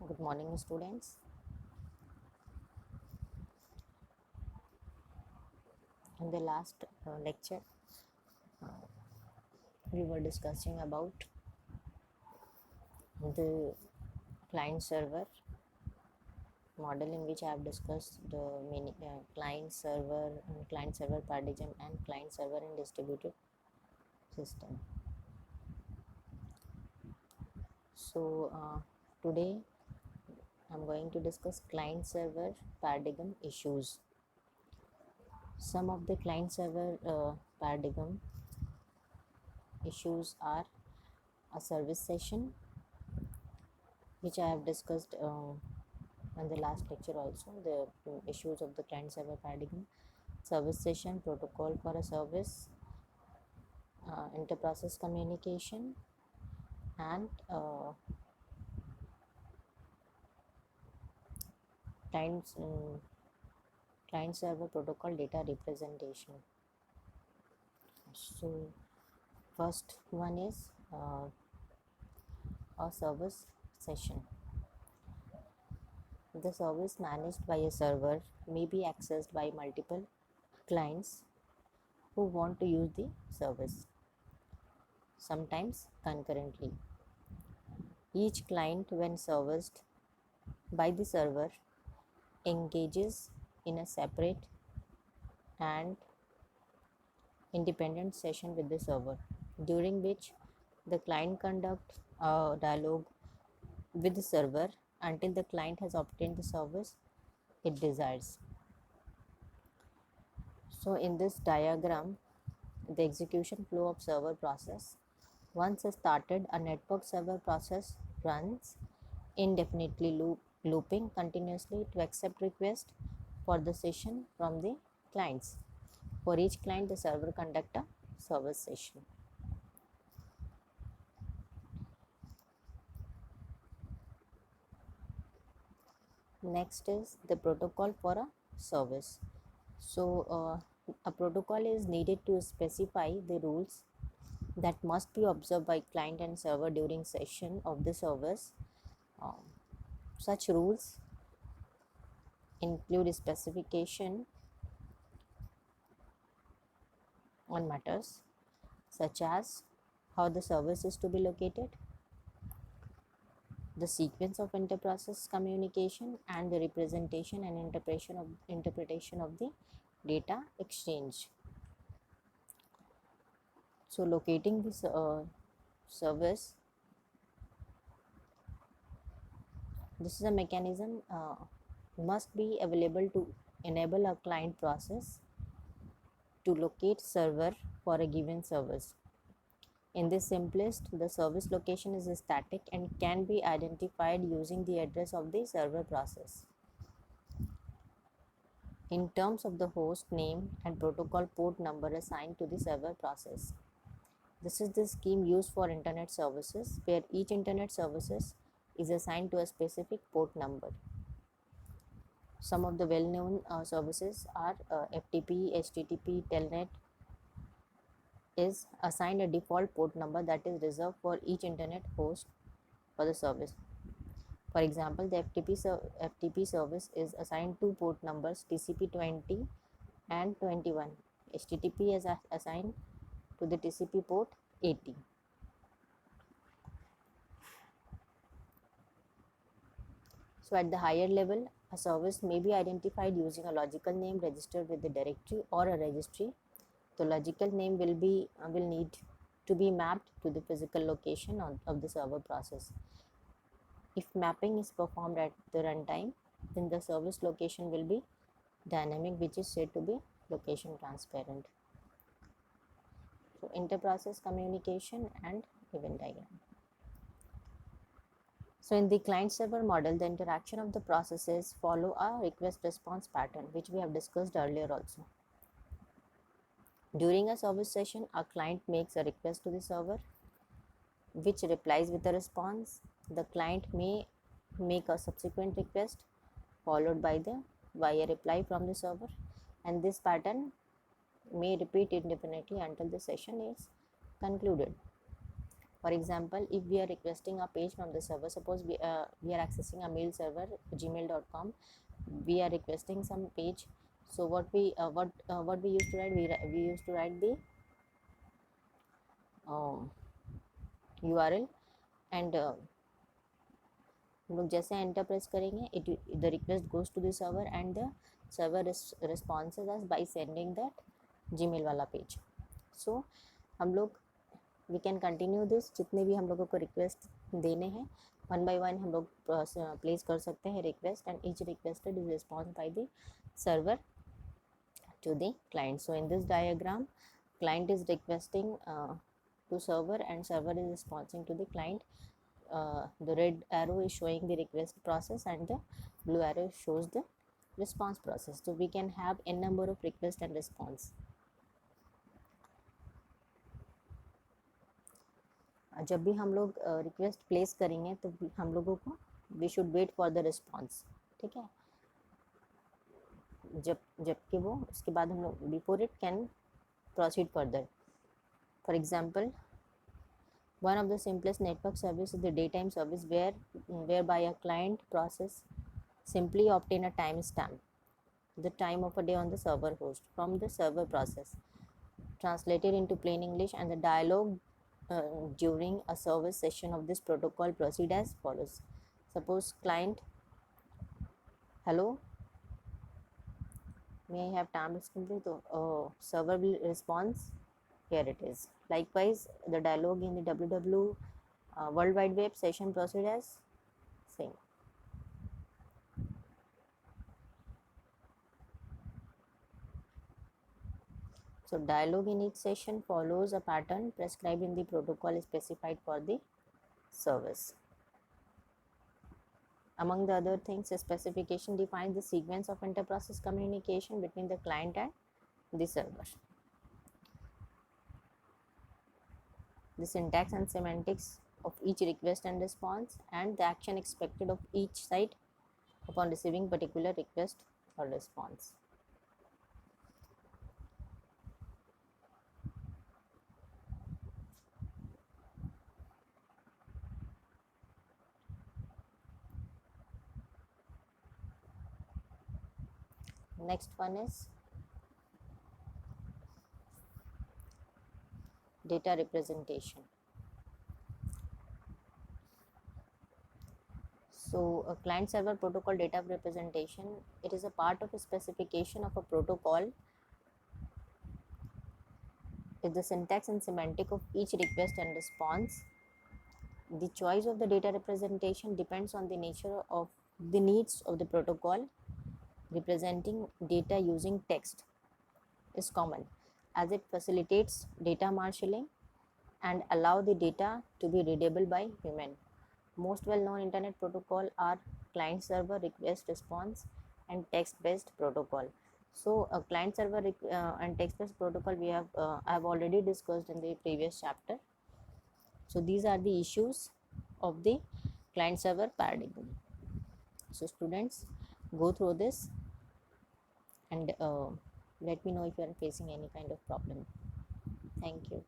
Good morning, students. In the last lecture, we were discussing about the client server model, in which I have discussed the client server paradigm and client server in distributed system. So today I'm going to discuss client server paradigm issues. Some of the client server paradigm issues are a service session, which I have discussed in the last lecture also, the issues of the client server paradigm, service session, protocol for a service, inter-process communication, and client, client server protocol data representation. So first one is a service session. The service managed by a server may be accessed by multiple clients who want to use the service, sometimes concurrently. Each client, when serviced by the server, engages in a separate and independent session with the server, during which the client conducts a dialogue with the server until the client has obtained the service it desires. So in this diagram, the execution flow of server process. Once started, a network server process runs indefinitely, looping continuously to accept requests for the session from the clients. For each client, the server conducts a service session. Next is the protocol for a service. So a protocol is needed to specify the rules that must be observed by client and server during session of the service. Such rules include specification on matters such as how the service is to be located, the sequence of inter-process communication, and the representation and interpretation of the data exchange. So locating this service, this is a mechanism must be available to enable a client process to locate server for a given service. In this simplest, the service location is static and can be identified using the address of the server process. In terms of the host name and protocol port number assigned to the server process. This is the scheme used for internet services, where each internet services is assigned to a specific port number. Some of the well-known services are FTP, HTTP, Telnet is assigned a default port number that is reserved for each internet host for the service. For example, the FTP service is assigned two port numbers TCP 20 and 21. HTTP is assigned to the TCP port 80. So at the higher level, a service may be identified using a logical name registered with the directory or a registry. The logical name will need to be mapped to the physical location of the server process. If mapping is performed at the runtime, then the service location will be dynamic, which is said to be location transparent. So inter-process communication and event diagram. So in the client-server model, the interaction of the processes follow a request-response pattern, which we have discussed earlier also. During a service session, a client makes a request to the server, which replies with a response. The client may make a subsequent request followed by a reply from the server, and this pattern may repeat indefinitely until the session is concluded. For example, if we are requesting a page from the server, suppose we are accessing a mail server gmail.com, we are requesting some page. So what we used to write, we used to write the URL and हम लोग जैसे enter press करेंगे it the request goes to the server and the server responses us by sending that Gmail वाला page. So हम लोग we can continue this. जितने भी हम लोगों को रिक्वेस्ट देने हैं वन बाय वन हम लोग प्लेस कर सकते हैं request and each requested is response by the server to the client. So in this diagram, client is requesting to server and server is responding to the client. The red arrow is showing the request process and the blue arrow shows the response process. So we can have n number of request and response. जब भी हम लोग request place करेंगे तो हम लोगों को we should wait for the response. ठीक है, जबकि वो उसके बाद हम लोग before it can proceed further. For example, one of the simplest network service is the daytime service whereby a client process simply obtain a timestamp, the time of a day on the server host from the server process, translated into plain English, and the dialogue during a service session of this protocol proceed as follows. Suppose client, hello, may I have time complete? Server will respond, here it is. Likewise, the dialogue in the www World Wide Web session proceed as same. So dialogue in each session follows a pattern prescribed in the protocol specified for the service. Among the other things, a specification defines the sequence of inter-process communication between the client and the server. The syntax and semantics of each request and response, and the action expected of each side upon receiving particular request or response. Next one is data representation. So a client server protocol data representation, it is a part of a specification of a protocol. Is the syntax and semantic of each request and response. The choice of the data representation depends on the nature of the needs of the protocol. Representing data using text is common as it facilitates data marshalling and allow the data to be readable by human. Most well-known internet protocol are client server request response and text-based protocol. So a client server and text-based protocol we have I have already discussed in the previous chapter. So these are the issues of the client server paradigm. So students, go through this and let me know if you are facing any kind of problem. Thank you.